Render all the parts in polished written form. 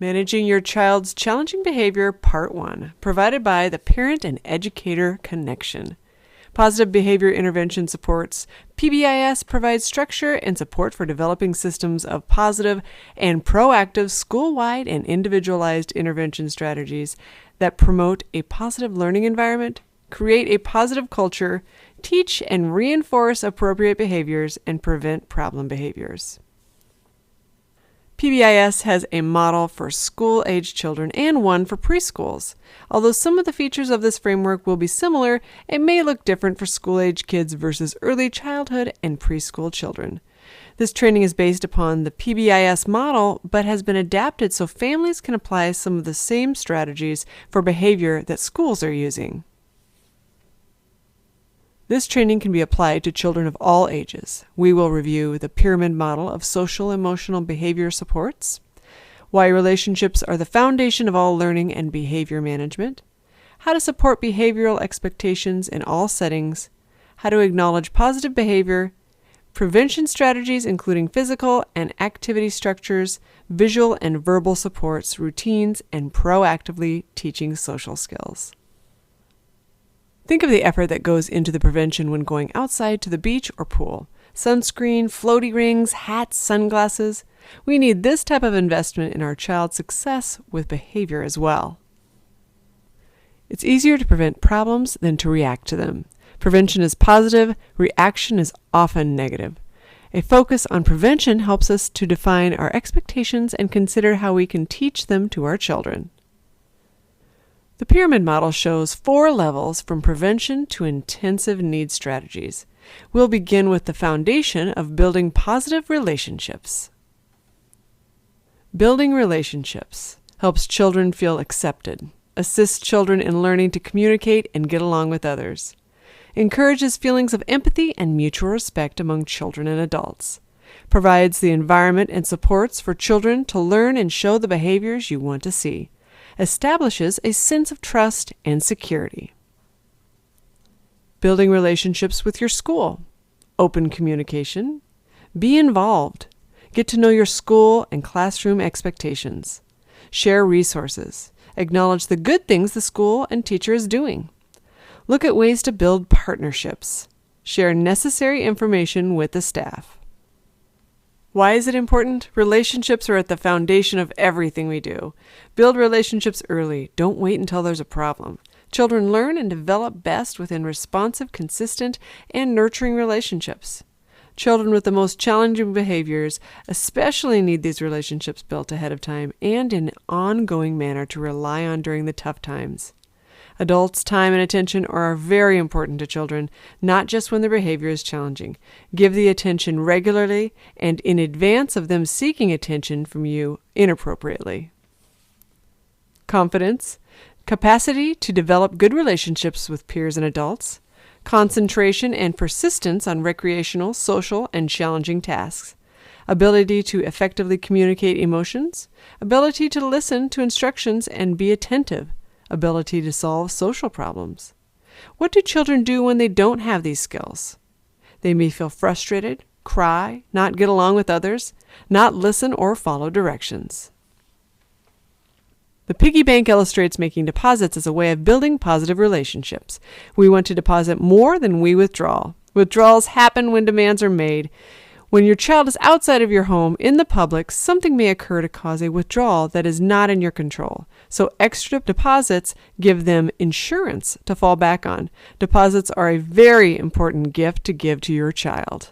Managing Your Child's Challenging Behavior, Part 1, provided by the Parent and Educator Connection. Positive Behavior Intervention Supports. PBIS provides structure and support for developing systems of positive and proactive school-wide and individualized intervention strategies that promote a positive learning environment, create a positive culture, teach and reinforce appropriate behaviors, and prevent problem behaviors. PBIS has a model for school-age children and one for preschools. Although some of the features of this framework will be similar, it may look different for school-age kids versus early childhood and preschool children. This training is based upon the PBIS model, but has been adapted so families can apply some of the same strategies for behavior that schools are using. This training can be applied to children of all ages. We will review the pyramid model of social emotional behavior supports, why relationships are the foundation of all learning and behavior management, how to support behavioral expectations in all settings, how to acknowledge positive behavior, prevention strategies including physical and activity structures, visual and verbal supports, routines, and proactively teaching social skills. Think of the effort that goes into the prevention when going outside to the beach or pool. Sunscreen, floaty rings, hats, sunglasses. We need this type of investment in our child's success with behavior as well. It's easier to prevent problems than to react to them. Prevention is positive, reaction is often negative. A focus on prevention helps us to define our expectations and consider how we can teach them to our children. The pyramid model shows 4 levels from prevention to intensive need strategies. We'll begin with the foundation of building positive relationships. Building relationships helps children feel accepted, assists children in learning to communicate and get along with others, encourages feelings of empathy and mutual respect among children and adults, provides the environment and supports for children to learn and show the behaviors you want to see, establishes a sense of trust and security. Building relationships with your school. Open communication. Be involved. Get to know your school and classroom expectations. Share resources. Acknowledge the good things the school and teacher is doing. Look at ways to build partnerships. Share necessary information with the staff. Why is it important? Relationships are at the foundation of everything we do. Build relationships early. Don't wait until there's a problem. Children learn and develop best within responsive, consistent, and nurturing relationships. Children with the most challenging behaviors especially need these relationships built ahead of time and in an ongoing manner to rely on during the tough times. Adults' time and attention are very important to children, not just when their behavior is challenging. Give the attention regularly and in advance of them seeking attention from you inappropriately. Confidence, capacity to develop good relationships with peers and adults, concentration and persistence on recreational, social, and challenging tasks, ability to effectively communicate emotions, ability to listen to instructions and be attentive, ability to solve social problems. What do children do when they don't have these skills? They may feel frustrated, cry, not get along with others, not listen or follow directions. The piggy bank illustrates making deposits as a way of building positive relationships. We want to deposit more than we withdraw. Withdrawals happen when demands are made. When your child is outside of your home, in the public, something may occur to cause a withdrawal that is not in your control. So extra deposits give them insurance to fall back on. Deposits are a very important gift to give to your child.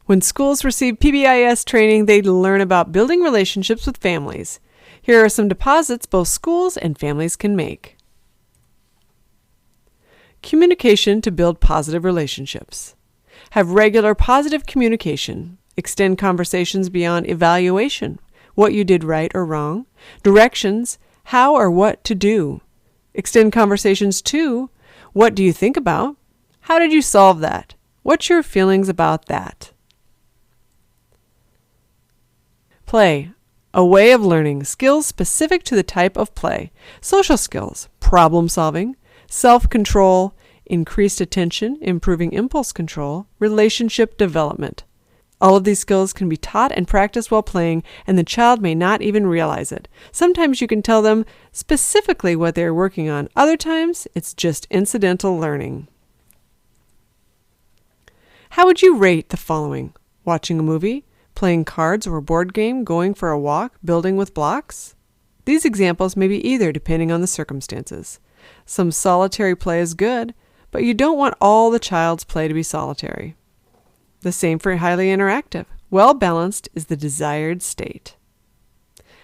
When schools receive PBIS training, they learn about building relationships with families. Here are some deposits both schools and families can make. Communication to build positive relationships. Have regular positive communication. Extend conversations beyond evaluation, what you did right or wrong, directions, how or what to do. Extend conversations to, what do you think about? How did you solve that? What's your feelings about that? Play. A way of learning skills specific to the type of play. Social skills, problem solving, self-control, increased attention, improving impulse control, relationship development. All of these skills can be taught and practiced while playing, and the child may not even realize it. Sometimes you can tell them specifically what they are working on. Other times, it's just incidental learning. How would you rate the following? Watching a movie, playing cards or a board game, going for a walk, building with blocks? These examples may be either depending on the circumstances. Some solitary play is good, but you don't want all the child's play to be solitary. The same for highly interactive. Well-balanced is the desired state.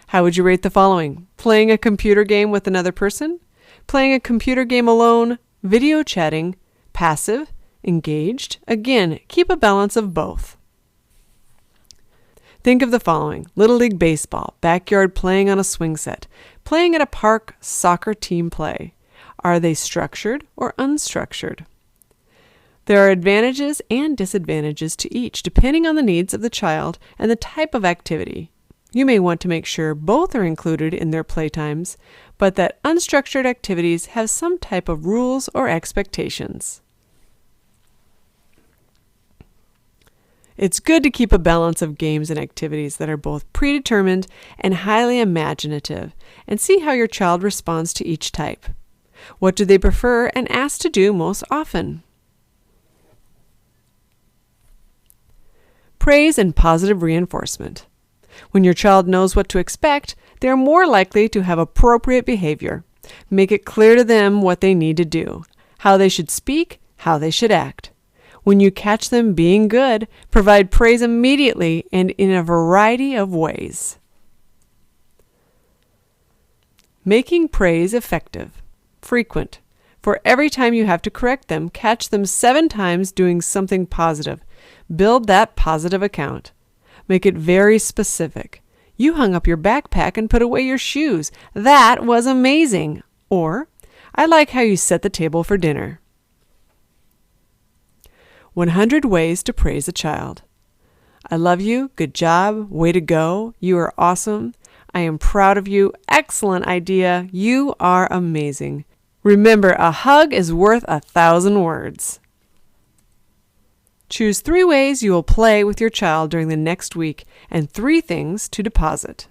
How would you rate the following? Playing a computer game with another person, playing a computer game alone, video chatting, passive, engaged. Again, keep a balance of both. Think of the following: Little League Baseball, backyard playing on a swing set, playing at a park, soccer team play. Are they structured or unstructured? There are advantages and disadvantages to each, depending on the needs of the child and the type of activity. You may want to make sure both are included in their playtimes, but that unstructured activities have some type of rules or expectations. It's good to keep a balance of games and activities that are both predetermined and highly imaginative, and see how your child responds to each type. What do they prefer and ask to do most often? Praise and positive reinforcement. When your child knows what to expect, they are more likely to have appropriate behavior. Make it clear to them what they need to do, how they should speak, how they should act. When you catch them being good, provide praise immediately and in a variety of ways. Making praise effective. Frequent. For every time you have to correct them, catch them 7 times doing something positive. Build that positive account. Make it very specific. You hung up your backpack and put away your shoes. That was amazing. Or, I like how you set the table for dinner. 100 ways to praise a child. I love you. Good job. Way to go. You are awesome. I am proud of you. Excellent idea. You are amazing. Remember, a hug is worth 1,000 words. Choose 3 ways you will play with your child during the next week and 3 things to deposit.